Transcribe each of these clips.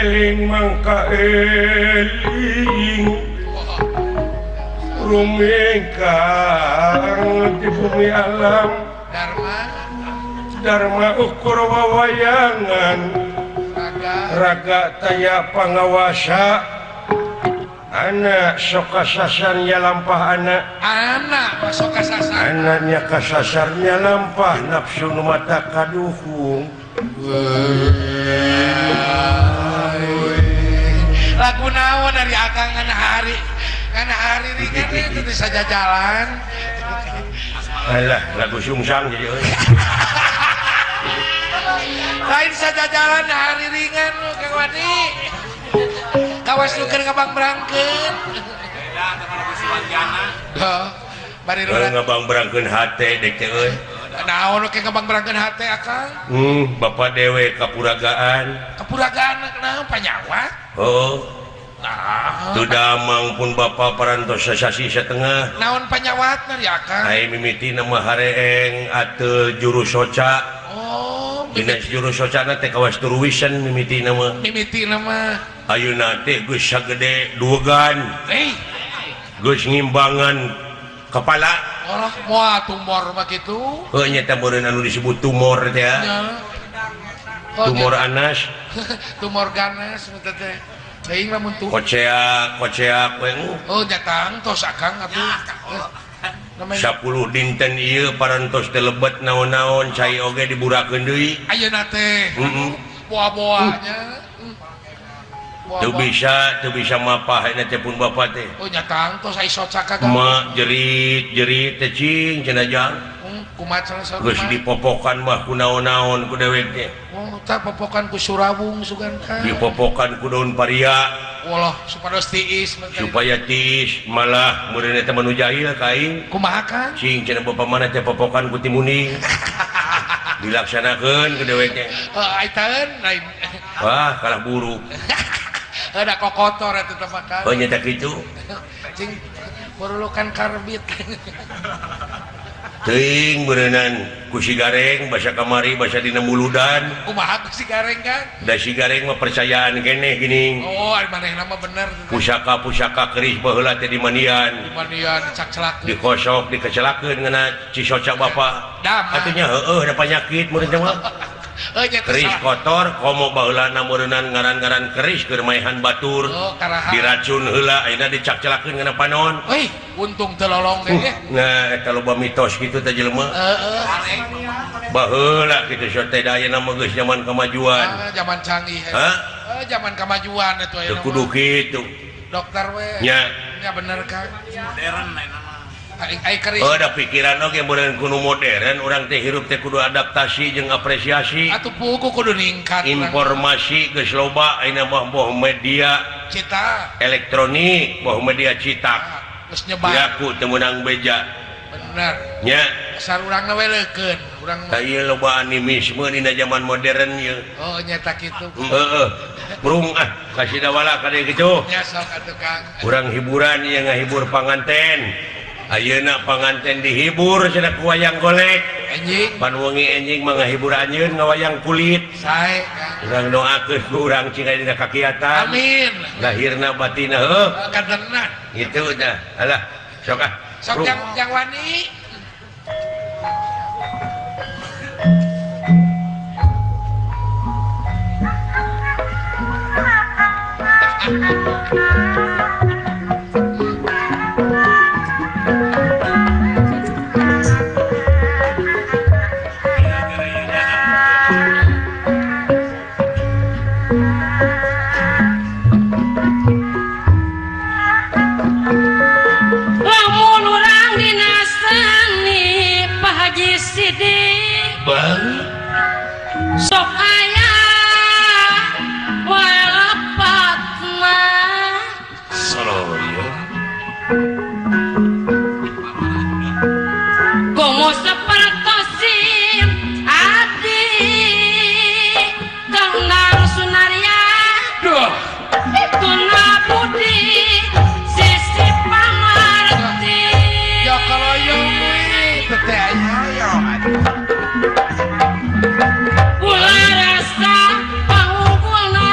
eling mangka eling rumingkang di bumi alam Dharma ukur wawayangan raga taya pangawasa anak sok kasasarnya lampah anak masuk kasasar anaknya kasasarnya lampah nafsu mata kaduhung lagu naon dari akang ngana hari ringan itu saja jalan alah lagu sungsang jadi lain saja jalan hari ringan lu Kang Wadi kawas lu keur ngabang berangkeun beda sama lagu Siwanjana bari lu ngabang berangkeun hate dek teh euy naon lu ngabang berangkeun hate akang bapak dewe kapuragaan kenapa panyawa tu damang pun bapak parantos sasasi setengah naon panyawatna ya akang ai mimiti nama hareeng ateu juru soca dina juru socana teh kawas turuwisan mimiti nama ayeuna teh geus sagede duegan geus ngimbangan kepala moal tumor mah kitu heuh nya teh meureun anu disebut tumor teh tumor anas tumor ganas teh deing lamun tuh koceak we jatang tos akang atuh 10 dinten ieu parantos teh lebet naon-naon cai oge diburakeun deui ayeuna teh boa-boanya teu bisa mapah eta teh pun bapa teh jatang tos ai soca kagak mak jerit teh cing cenah jang kumaha cenah geus dipopokan mah ku naon-naon ku dewek teh tah popokan ku surawung sugan ka dipopokan ku daun paria walah supados tiis supaya tiis malah meureun eta manu jahil ka aing kumaha kan cing cenah bapa mana teh popokan ku timuning dilaksanakeun ku dewek teh aitaeun lain wah kalah buruk ada kokotor eta teh makan nya teh kitu cing perlukan karbit teuing beureunan ku si gareng basa kamari basa dina muludan kumaha ku si gareng kan da si gareng mah percayaan keneh gini ari manehna mah bener pusaka keris baheula teh di mandian cak celak dikosok dikecelakeun ngeuna cisoca bapa atunya heueuh ada penyakit meureun teh mah keris kotor komo baheulana meureunan ngaran-ngaran keris keur maehan batur diracun heula ayeuna dicak-celakeun ngeuna panon untung teu lolong deh nah eta loba mitos kitu teh jelema baheula kitu so teh ayeuna mah geus zaman kemajuan zaman canggih zaman kemajuan atuh ayeuna kudu kitu dokter we nya bener kan modern ayeuna ada pikiran oge meureun kudu modern urang teh hirup teh kudu adaptasi jeung apresiasi atuh pugu kudu ningkat informasi geus loba ayeuna mah boh media cetak elektronik boh media cetak geus nyebar aku teu meunang beja bener nya asal urangna we leukeun urang mah ieu loba animisme dina zaman modern ieu nya tak kitu burung kasih dawala ka dieu kitu nya sok atuh Kang urang hiburan ieu ngahibur panganten ayeuna panganten dihibur cenah ku wayang golek anjing pan wengi enjing mah ngahibur anjeun ngawayang kulit sae urang doakeun ku urang cing aya dina kakiatan amin lahirna batinna heuh kadenna gitu dah alah sok yang wani sok aya wae lepatna saloyo komo sapertosin adi kang sunaria duh tuna budi sisi pamarti ya kalau yang teteh ayo rasa panggulna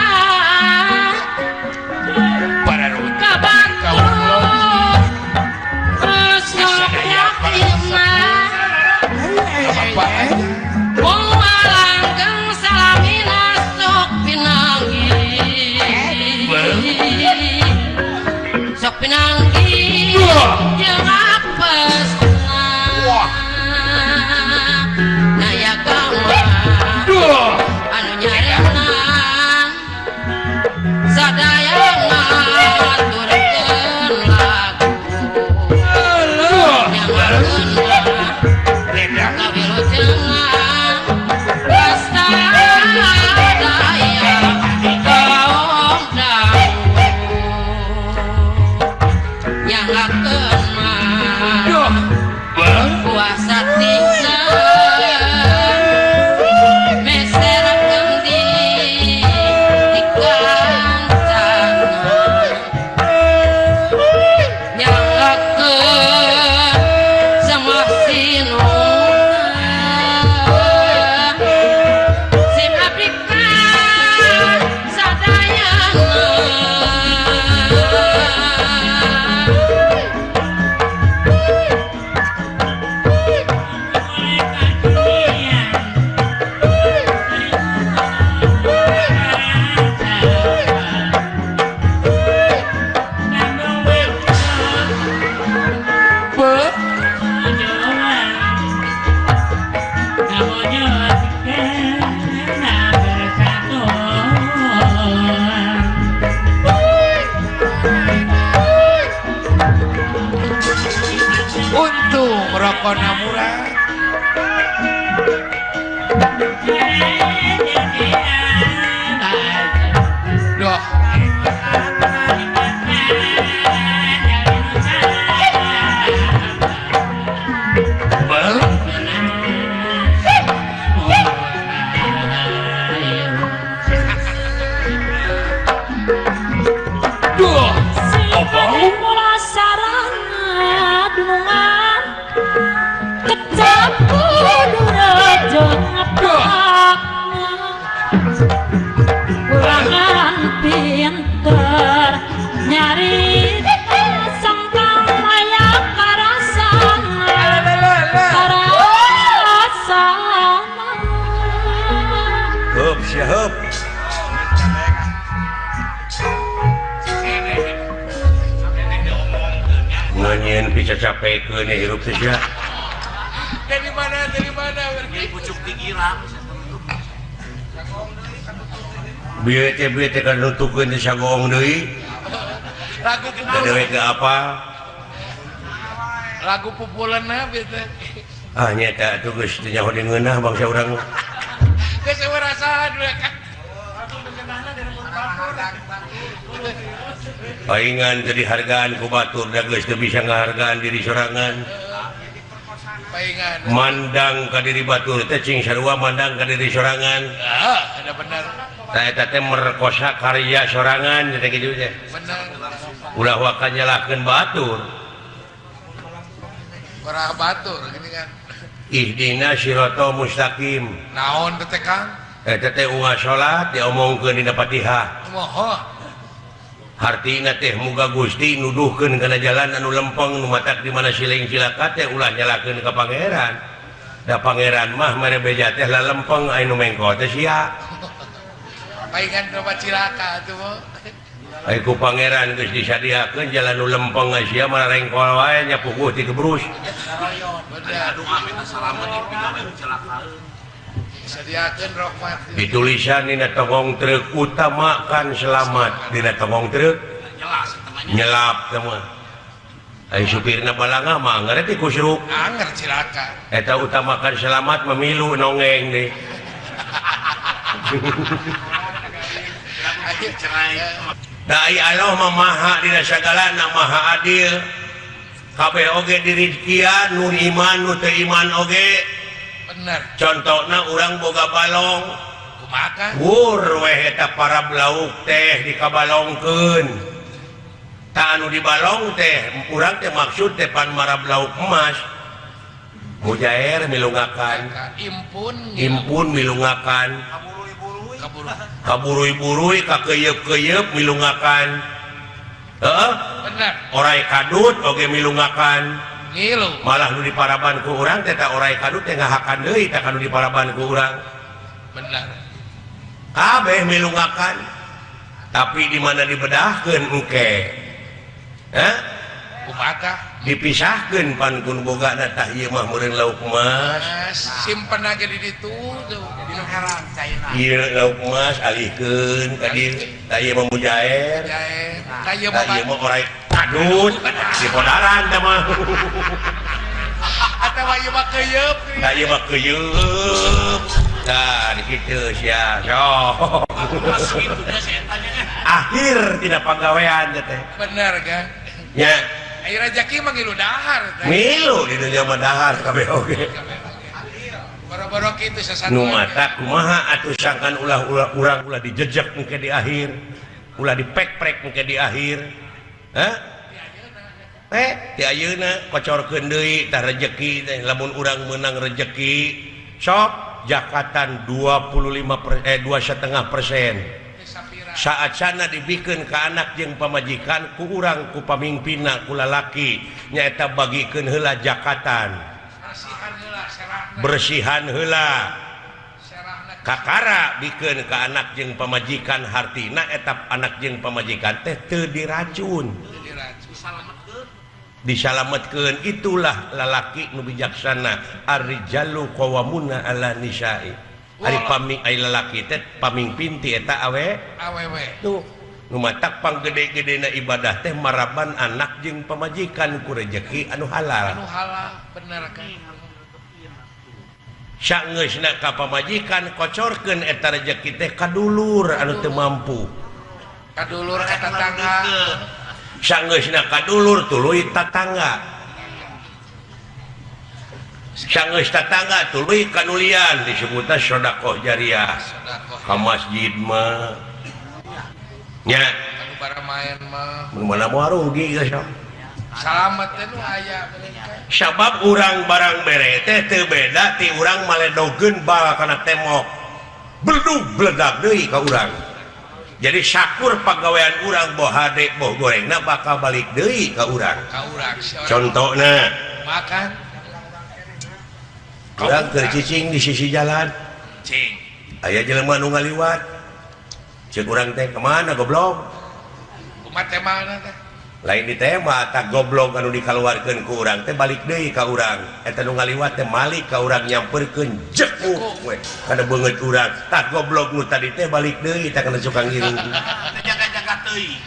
pokoknya murah. Doh. Mula sarana dunungan kecapur raja ngepak ulangan pinter nyari sangkang maya karasana Hup siap nganyin bisa capek ke nih hirup saja. Dari mana pucuk tinggiran. Bieu-bieu kan nutukeun di sagong deui. Lagu Dewe ke apa? Lagu pupuleuna bieu teh. Ah nyata atuh geus teu nyaho ngeunah bangsa urang. Geus eueuh rasahan we kan. Paingan teu dihargaan ku batur da geus teu bisa ngahargaan diri sorangan. Paingan. Mandang ka diri batur teh cing sarua mandang ka diri sorangan. Ada benar. Tah eta teh merkosa karya sorangan teh kitu teh. Benar. Ulah wakan nyalahkeun batur. Barah batur gini kan. Ihdina siratal mustaqim. Naon teh Kang? Eta teh unggah salat diomongkeun dina Fatihah. Moho. Hartina teh muga Gusti nuduhkeun kana jalan anu lempeng nu matak di mana siling cilaka teh ulah nyalakeun ka pangeran. Da pangeran mah mere beja teh la lempeng aya nu mengko teh sia. Paingan coba cilaka atuh mo. Ai ku pangeran geus disadiakeun jalan nu lempeng sia mah rengkol wae nya puguh ti kebrus. Bener. Aduh minta salamet di pigawe kecelakaan. Sadiakeun rahmat. Ditulisan dina togong truk utamakan selamat dina togong truk. Jelas Nyelap teh mah. Ai supirna balanga mah ngareti kusruk. anger cilaka. Eta utamakan selamat memilu nongeng deh. Akhir cerai. Dai Allah mah maha dina sagalana maha adil. Kabeh oge dirizkian nu iman nu teu iman oge. Bener. Contohna urang boga balong. Kumaha? Wur weh eta para lauk teh dikabalongkeun. Ta anu dibalong teh urang teh maksud teh pan marab lauk emas. Mujair milungakan. Impun milungakan. Kaburui-burui kakeyeup-keyeup milungakan. Heeh. Bener. Orai kadut oge milungakan. Ngilu. Malah nu diparaban ku urang teh ta orai kadut teh ngahakan deui tah kanu diparaban ku urang. Bener. Kabeh milungakan. Tapi di mana dibedahkeun engke. Hah? Kumaha? Dipisahkeun pan kun bogana tah ieu mah meureun lauk emas. Simpen aja di ditu tuh. Di heran caina. Ieu lauk emas alihkeun ka dieu. Tah ieu mah mujair. Jae. Kayu Tah ieu mah orai kadut di podaran teh mah. Atawa ieu mah keuyeub. Tah ieu mah keuyeub. Tah di kitu sia. Sok. Akhir tina pagawean teh. Bener kan? Nya Ayo rezeki mah ngilu dahar. milu di dunia mah dahar kabeh oge. Boro-boro kitu sasatu. Nu mata kumaha atuh sangkan ulah urang ulah dijejek engke di akhir. Ulah dipek-prek engke di akhir. Hah? Ti ayeuna kocorkeun deui tah rezeki teh lamun urang meunang rezeki sok jakatan 2,5% saat sana dibikeun ka anak jeung pamajikan ku urang ku pamimpinna ku lalaki nyaeta bagikeun heula jakatan bersihan heula kakara bikeun ka anak jeung pamajikan hartina eta anak jeung pamajikan teh teu diracun disalametkeun itulah lalaki nu bijaksana ar-rijalu qawwamuna 'ala nisa'i. Ari lalaki teh pamimpin ti eta awewe. Tuh, lumatak panggede-gede na ibadah teh maraban anak jeung pamajikan ku rezeki anu halal bener kan saeusna ka pamajikan kocorkeun eta rezeki teh ka dulur anu teu mampu kadulur ka tetangga saeusna ka dulur tuluy tatangga saeus tatangga tuluy kanulian disebutna sedekah jariah ka masjid mah nya anu bara main mah mun mana moal rugi geus salamet teh nu aya sabab urang barang bere teh teu beda ti urang maledogeun bal kana temok bledug bledag deui ka urang jadi syakur pagawean urang boh hade boh gorengna bakal balik deui ka urang contona makan urang keur cicing di sisi jalan cing aya jelema nu ngaliwat ceuk urang teh kemana goblok kumaha teh mana teh lain di tema tak goblok anu dikaluarkeun ku urang teh balik deui ka urang eta nu ngaliwat teh malik ka urang nyamperkeun jek we kana beungeut urang tak goblok nu tadi teh balik deui tak kana suka ngiring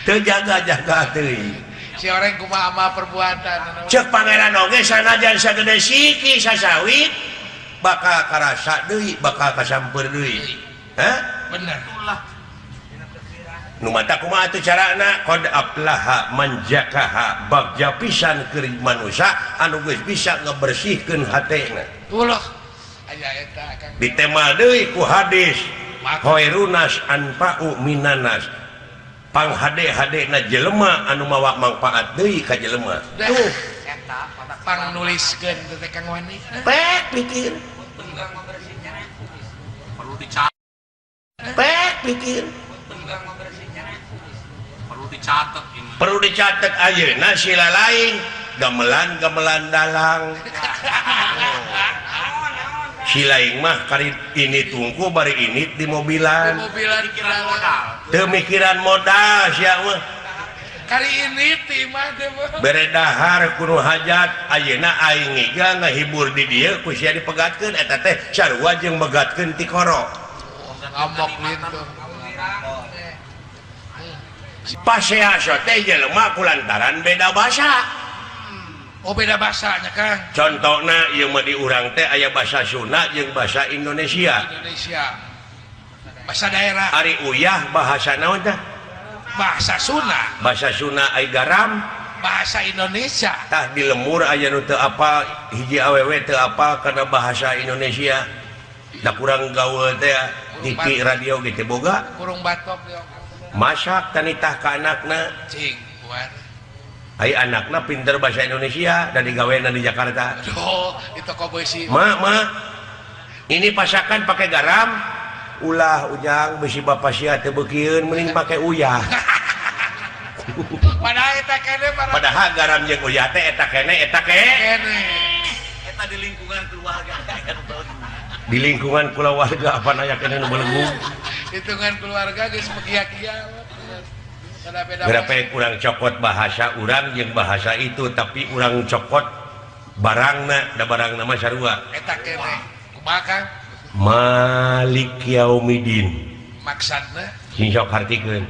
teu jaga-jaga teuing si orang kumaha ama perbuatan ceuk pangeran oge sanajan sagede siki sasawit bakal karasa deui bakal kasamper deui bener nu mata kumaha atuh carana qad aflaha man jakaha bagja pisan keur manusia anu geus bisa ngebersihkeun hatena ulah aya eta Kang ditema deui ku hadis khairunas anfa'u minanas panghade-hadena jelema anu mawa manfaat deui ka jelema tuh eta pang nuliskeun teh Kang Wani pek pikir perlu dicatat pek pikir perlu dicatat ayeuna sila lain gamelan dalang silaing mah kari ini tungku bari ini di mobilan teu mikiran modal sia mah kari ini ti mah teh bere dahar kudu hajat ayeuna aing ngiga ngahibur di dieu ku sia dipegatkeun eta teh sarua jeung megatkeun ti koro ngomong gitu paseaso teh jelema kulantaran beda bahasa. Oh beda bahasanya Kang. Contohna ieu mah di urang teh aya bahasa Sunda jeung bahasa Indonesia. Bahasa daerah. Ari uyah bahasa naon teh? Bahasa Sunda. Bahasa Sunda aya garam. Bahasa Indonesia. Tah di lemur aya nu teu apal hiji awewe teu apal kana bahasa Indonesia. Da kurang gaul teh TV radio gitu boga. Kurung batok masak tanitah ka anakna cing buat ai anakna pinter bahasa Indonesia dan digawean di Jakarta itu kok besi ma ini pasakan pakai garam ulah ujang besi bapak sia teu beukieun mending pakai uyah padahal garam jeung uyah teh eta kene eta di lingkungan keluarga apa naya kene nu belenggu hitungan keluarga geus mekia-kia berapa kurang cokot bahasa urang jeung bahasa itu tapi urang cokot barangna da barangna mah sarua eta kene kumaha Kang Malik Yaumidin maksudna sing sok hartikeun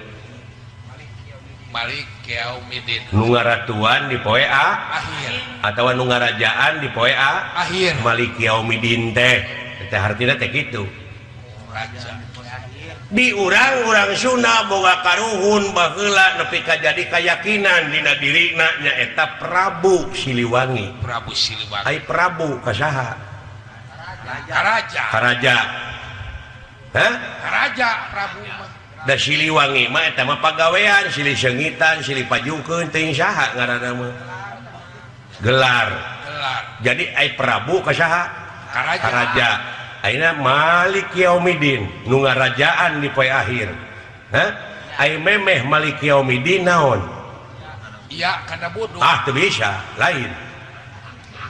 Malik Yaumidin nu ngaratuan di poe akhir atawa nu ngarajaan di poe akhir Malik Yaumidin teh teh hartina teh kitu raja di urang-urang Sunda boga karuhun baheula nepi ka jadi keyakinan dina dirina nyaeta Prabu Siliwangi. Prabu Siliwangi. Ai Prabu kasaha? Karaja. Hah? Karaja Prabu mah. Da Siliwangi mah eta mah pagawean, silih seungitan, silih pajukeun teuing saha ngaranna mah. Gelar. Jadi ai Prabu kasaha? Karaja. Aina Malik Yaumidin nu ngarajaan di poe akhir. Hah? Ai memeh Malik Yaumidin naon? Iya, kana bodoh. Teu bisa, lain.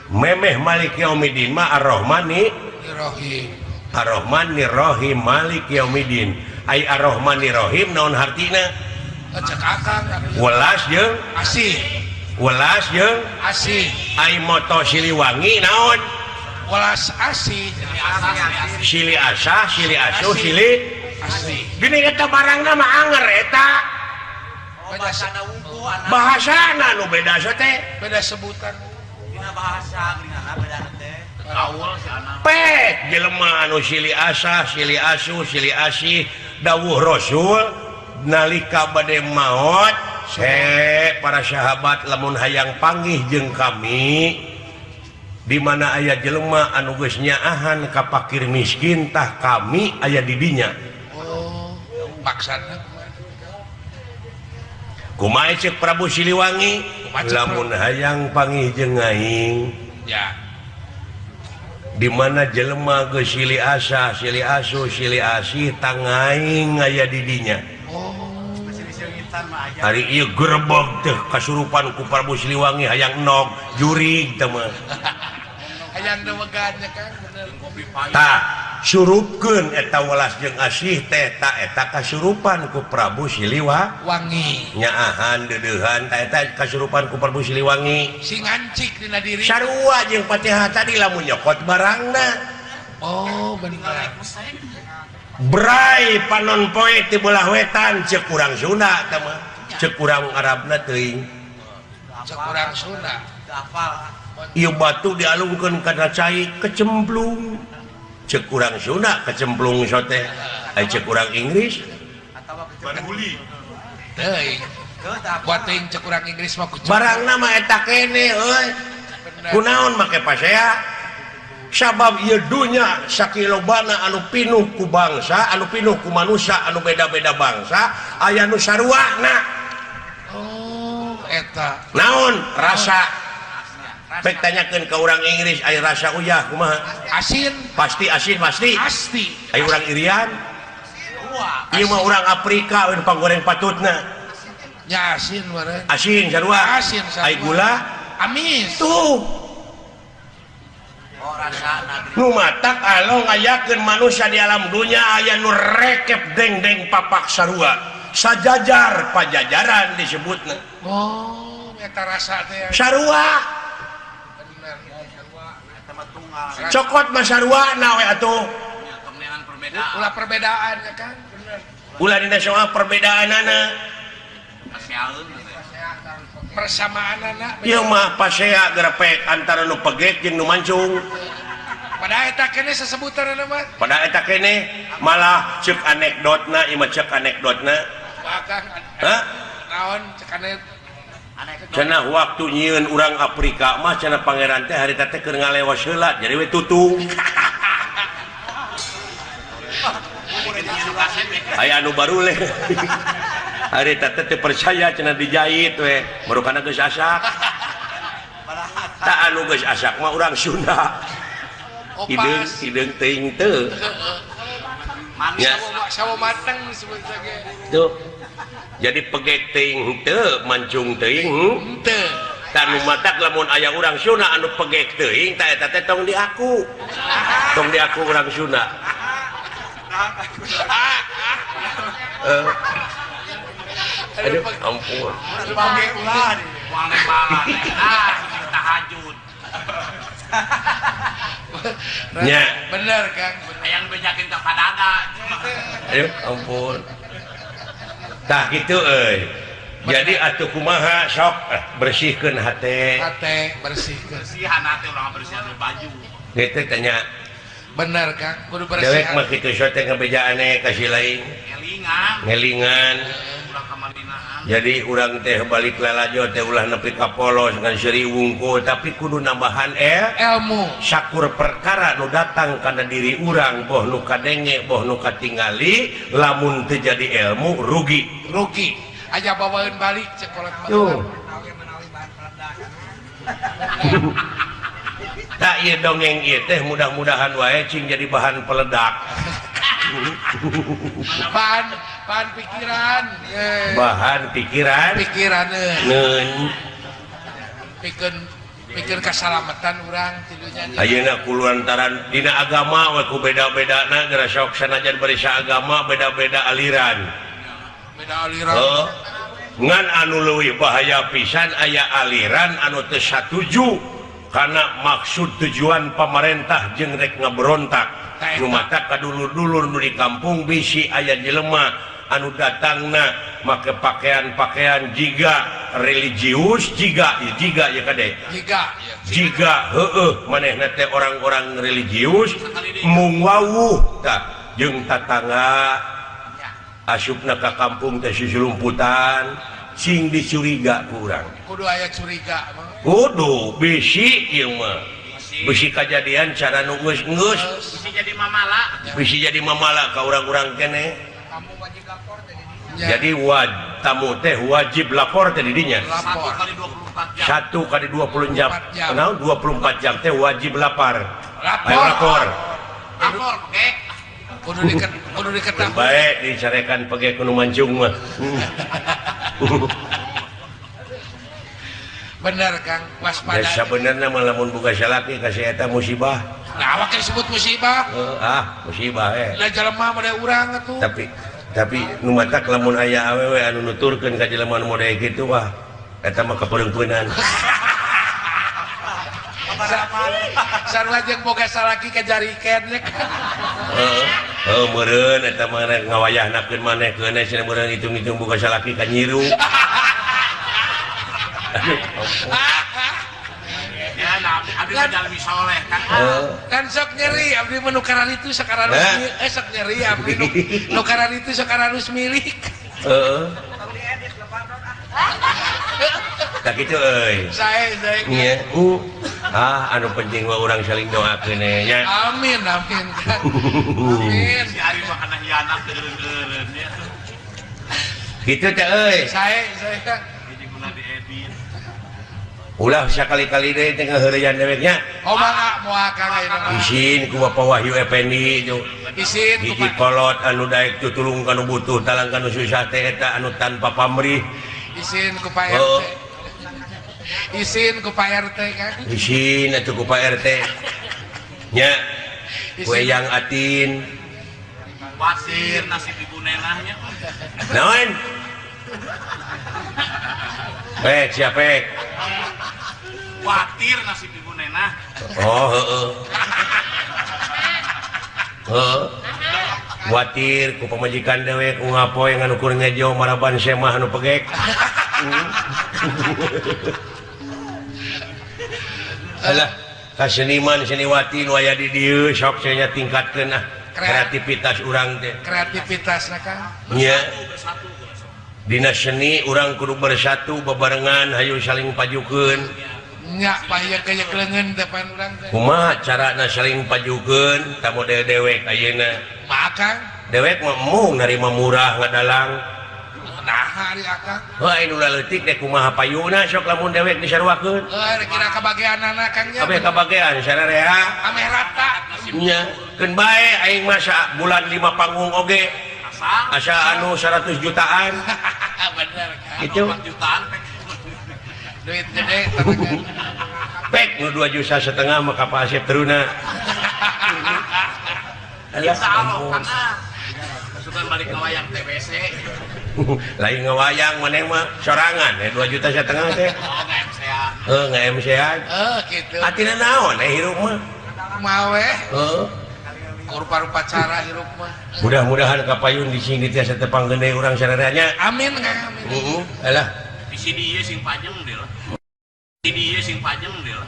Memeh Malik Yaumidin mah Ar-Rahmani Rahim. Ar-Rahmani Rahim Malik Yaumidin. Ai Ar-Rahmani Rahim naon hartina? Cek akang. Welas jeung asih. Welas jeung asih. Ai moto Siliwangi naon? Welas asih. Sili asah, sili asuh, sili asih. gini eta barangna mah anger eta bahasana nu beda teh beda sebutan pek jelema anu silih asa silih asu silih asih dawuh Rasul nalika bade maot para sahabat lamun hayang panggih jeung kami di mana aya jelema anu geus nyaahan ka fakir miskin tah kami aya di dinya. Maksana kumaha cek Prabu Siliwangi lamun hayang panggih jeung aing ya di mana jelema geus silih asa silih asu silih asih tang aing aya di dinya. Hari ieu gerbog teh kasurupan ku Prabu Siliwangi hayang nog jurig teh mah hayang dewegannya kan bener tah surupkeun eta welas jeung asih teh ta eta kasurupan ku Prabu Siliwangi nyaahan deudeuhan ta eta kasurupan ku Prabu Siliwangi si ngancik dina diri sarua jeung Fatihah tadi lamun nyokot barangna. Bener Brai panon poe ti belah wetan ceuk urang Sunda teh mah ceuk urang Arabna teuing cek urang Sunda ieu batu dialungkeun kana cai kecemplung ceuk urang Sunda kecemplung sote aya ceuk urang Inggris teuing buat teuing cek urang Inggris mah barangna mah eta kene euy kunaon make pasea sabab ieu dunya sakilobana anu pinuh ku bangsa anu pinuh ku manusia anu beda-beda bangsa aya nu saruana eta naon rasa pek tanyakeun ka urang Inggris aya rasa uyah kumaha asin pasti asin pasti aya urang Irian ieu mah urang Afrika we panggoreng patutna nya asin meureun asin sarua asin aya gula amis tuh nu matak along ngayakeun manusia di alam dunya aya nu rekep deng-deng papak sarua sajajar pajajaran disebutna eta rasa teh sarua cokot mah sarua na we atuh ulah perbedaan ya kan bener ulah dina soal perbedaanana persamaanana ieu mah pasea grepek antara nu pegek jeung nu mancung pada eta kene sesebutanna mah pada eta kene malah ceuk anekdotna ieu mah ceuk anekdotna bakang naon cek anekdot cenah waktu nyieun urang Afrika mah cenah pangeran teh harita teh keur ngalewas heula jadi we tutung aya anu baruleh harita teh percaya cenah dijahit we marukana geus asak tak anu geus asak mah urang Sunda ideung teuing teu nya sawo mateng disebut ge tuh jadi pegek teuing teu mancung teuing teu tanu matak lamun aya urang Sunda anu pegek teuing ta eta teh tong diaku urang Sunda aduh ampun pake ulah wale malan tahajud nya bener Kang yang bejakeun ka padada aduh ampun tah kitu euy jadi atuh kumaha sok bersihkeun hate bersihkeun bersihan hate urang bersihan baju kitu tanya bener Kang kudu bersih dewek mah kitu sote ngabejaane kasih lain ngelingan jadi urang teh balik lalajo teh ulah nepi ka polos ngan seuri wungkul tapi kudu nambahan ilmu sakur perkara nu datang kana diri urang boh nu kadenge boh nu katingali lamun teu jadi ilmu rugi aja bawaeun balik cek kolot tuh tak ieu dongeng ieu teh mudah-mudahan wae cing jadi bahan peledak bahan pikiran neun pikeun kasalamatan urang tilunya ayeuna kuluantaran dina agama we ku beda-bedana geura sok sanajan bari saagama beda-beda aliran ngan anu leuwih bahaya pisan aya aliran anu teu satuju kana maksud tujuan pamarentah jeung rek ngaberontak nu matak ka dulur-dulur nu di kampung bisi aya jelema anu datangna make pakaian-pakaian jika religius jika ya kade jika manehna teh orang-orang religius mung wawuh tah jeung tatangga asupna ka kampung teh susulumputan sing dicuriga ku urang kudu aya curiga mah kudu bisi ieu mah bisi kajadian cara nu geus bisi jadi mamala ka urang-urang keneh kamu wajib lapor teh jadi tamu teh wajib lapor teh di dinya 1 kali 24 jam nah 24 jam teh wajib lapor kudu diketahui baik dicarekan pege kudu mancung mah bener Kang waspada ya sabenerna mah lamun boga salaki kasih eta musibah nah awak disebut musibah musibah lah jelema mah urang atuh tapi nu matak lamun aya awewe anu nuturkeun ka jelema nu model kitu wah eta mah kapereungpeunan sarua jeung boga salaki kajarikeun meureun eta mah ngawayahnakeun maneh keuneh cenah meureun hitung-hitung boga salaki ka nyiru kan sok nyeri abdi menukaran itu sekarang sok nyeri abdi nukaran itu sekarang milik tak gitu euy saya nya anu penting mah urang saling doakeun nya amin amin si ari mah kana hianat eureun nya kitu teh euy saya ulah sakali-kali deui teh ngaheureyan deweknya mangga moal Kang ayeuna isin ku Bapak Wahyu Effendi isin ku hiji kolot anu daek tutulung kanu butuh talang kanu susah teh eta anu tanpa pamrih isin ku Pak RT isin ku Pak RT Kang isin atuh ku Pak RT nya kue yang atin wasir nasib ibu nenahnya naon siapa khawatir nasib ibu nenah khawatir ku pamajikan dewek ngapoe nganu kur ngejo maraban semah anu pegek alah kaseniman seniwati nu aya di dieu sok nya tingkatkeun kreativitas urang teh kreativitasna Kang nya dina seni urang kudu bersatu bebarengan hayu saling pajukeun nya payah kayak kelengen depan urang teh kumaha carana saling pajukeun ta model dewek ayeuna Kang dewek mah mung narima murah ngadalang nah hari Akang heuh nu leutik teh kumaha payuna sok lamun dewek disaruakeun kira kabageanana Kang nya kabeh kabagean sarerea ame rata nya keun bae aing masa bulan 5 panggung oge asa anu 100 jutaan bener Kang itu jutaan duit gede tangan pek nu 2,5 juta mah ka Pak Asep teruna alah karena pasukan balik ngawayang TBC lain ngawayang maneh mah sorangan 2,5 juta teh nge-MC-an gitu atina naon hirup mah mawe rupa-rupa cara hirup mah mudah-mudahan kapayun di sini tiasa tepang gede urang sarereanya amin Kang amin alah di dieu sing pajeng deul di dieu sing pajeng deul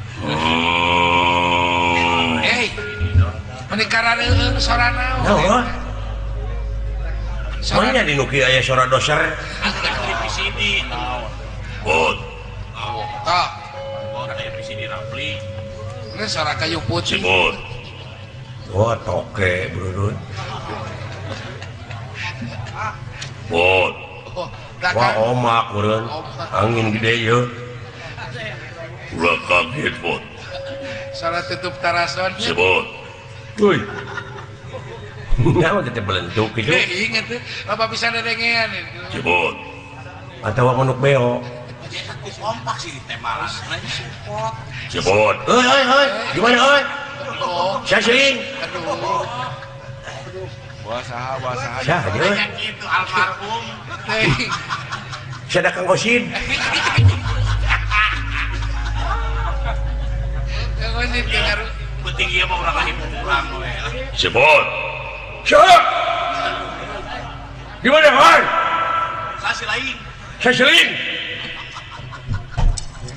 menikaran sorana naon soalnya di nuki aya sora doser PCD bot aya PCD Rapli ini suara kayu putih bot wah toke brudun bot wah omak brudun angin gede yeuh ulah kaget bot salah tutup tarason sebot woi nyawa kita belentuk gitu inget tuh apa bisa dedengean sebot atau manuk beo kompak sih di temalas support sebot hei gimana hei syasling aduh Sah aja. Kayak gitu almarhum. Saya ada Kang Kosin. Kang Kosin dengar. Penting ieu mah urang hiburan we. Sebut. Syah. Gimana, Hon? Kasih lain. Saselin.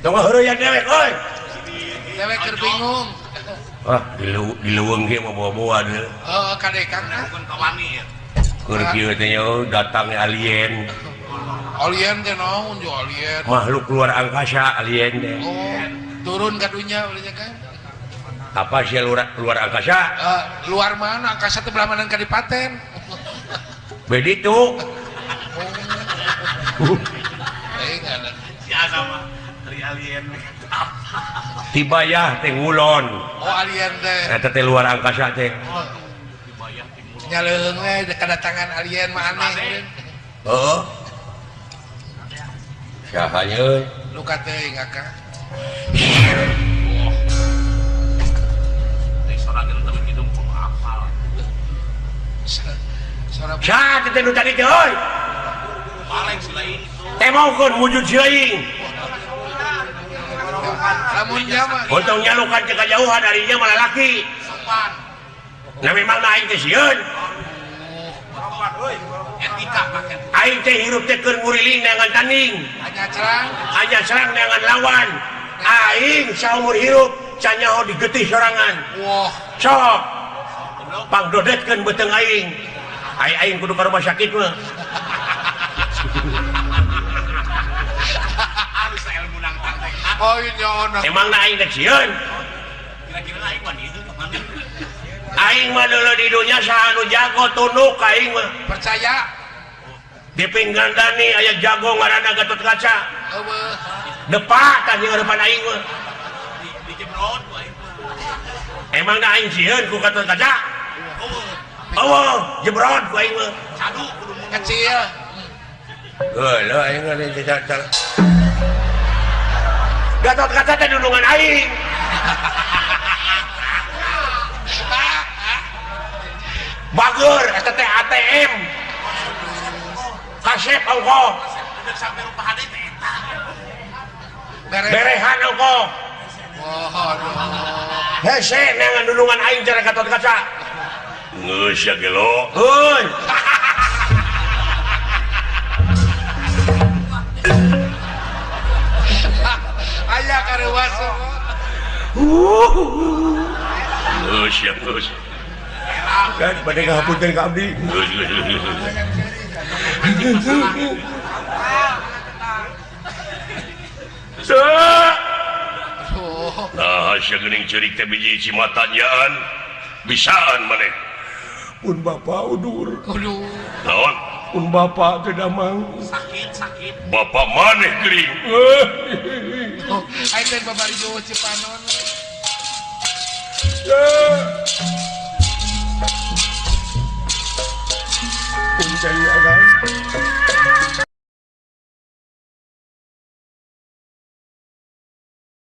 Tong heureuyang dewek, oi. Dewek keur bingung. Ah, di leuweung ge mah bawa-bawa deui. Oh, kadekang ah. Bukan kawani ya. Keur kieu teh nya datangnya alien. Alien teh naon jo alien? Makhluk luar angkasa alien teh. Oh, turun ka dunya urang kan. Apa sih luar angkasa? Luar mana? Angkasa teh belamanan kadipaten. Bedi tuh. Siapa mah dari alien. Tibayah teh ngulon. Oh, alien teh. Eta teh luar angkasa teh. Nyaleung we kedatangan alien mah aneh. Heeh. Sahanya euy. Luka teuing Kak. Sa teh nu tadi teh euy. Paling selain itu. Teh maukeun wujud seuing. Lamun jama. Untung nyalukan ke kajauhan darinya malah laki. Sopan. Nah memang aing teh sieun. Etika pakai. Aing teh hirup teh keur nguriling neangan tanding. Hanya cerang. Aja serang neangan lawan. Aing saumur hirup canyaho digetih sorangan. Wah, Sok. Pangdodetkeun beuteung aing. Aing kudu ka rumah sakit mah. Harus ilmu nang teh. oh iya ono. Emang aing teh sieun. Kira-kira aing mah itu kemana? Aing mah deuleu di dunya saha nu jago tunduk ka aing mah. Percaya? Di pinggan Dani aya jago ngaranna Gatotkaca. Eueuh. Depak tah di harapan aing mah. Di Jebrod ku aing mah. Emang aing sieun ku Gatotkaca? Oh, Eueuh, jebrod ku aing mah. cadu kudu mun Kecil. Heuh, aing ada caca. Gatotkaca teh dudungan aing. Bager eta teh ATM. Kasep ongko. udah sampai rupa hade teh eta. Berehan ongko. Waduh. Hese neangan dudungan aing cara Gatotkaca. Geus ya gelo. Heuy. Aya kareuwas. Geus ya geus. Kan bade ngahapunten ka abdi. Geus. Oh, Nah, sia geuning ceurik teh biji cimatanyaan. Bisaan maneh. Pun bapa udur. aduh. Naon? Pun bapa teh damang. Sakit. Bapa maneh geuring. Oh, aing teh babari jowo Cipanon. Pun cai agan.